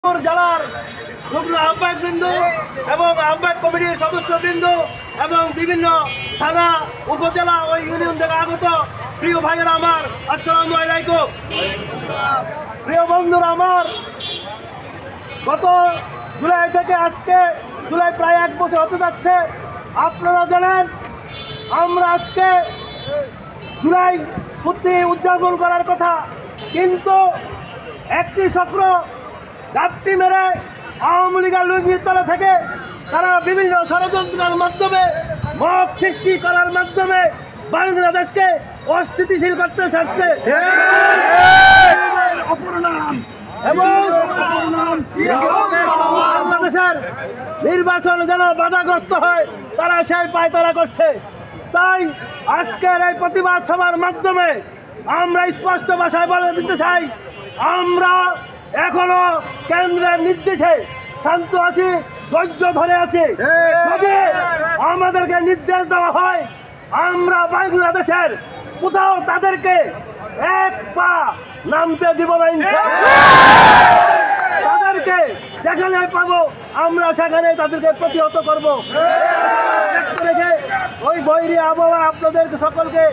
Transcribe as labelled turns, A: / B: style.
A: জেলার যুগ্ম আহ্বায়কবৃন্দ এবং আহ্বায়ক কমিটির সদস্যবৃন্দ এবং বিভিন্ন থানা উপজেলা ও ইউনিয়ন থেকে আগত প্রিয় ভাইয়েরা আমার, আসসালামু আলাইকুম। প্রিয় বন্ধুরা আমার, গত জুলাই থেকে আজকে জুলাই প্রায় 1 বছর হতে যাচ্ছে। আপনারা জানেন আমরা আজকে জুলাই সত্যি উদযাপন করার কথা, কিন্তু একটি চক্র ঘাপটি মেরে আওয়ামী লীগের লুঙ্গির তলা থেকে তারা বিভিন্ন ষড়যন্ত্রের মাধ্যমে মত সৃষ্টি করার মাধ্যমে বাংলাদেশকে অস্থিতিশীল করতে চাচ্ছে এবং বাংলাদেশের নির্বাচন যেন বাধাগ্রস্ত হয় তারা সেই পায়তারা করছে। তাই আজকের এই প্রতিবাদ সভার মাধ্যমে আমরা স্পষ্ট ভাষায় বলে দিতে চাই, আমরা এখনো কেন্দ্রের নির্দেশে শান্ত আছি, ধৈর্য ধরে আছি। যদি আমাদেরকে নির্দেশ দেওয়া হয়, আমরা বাংলাদেশের কোথাও তাদেরকে এক পা নামতে দিব না। তাদেরকে যেখানে পাবো আমরা সেখানে তাদেরকে প্রতিহত করবো। ওই বৈরী আবহাওয়া আপনাদের সকলকে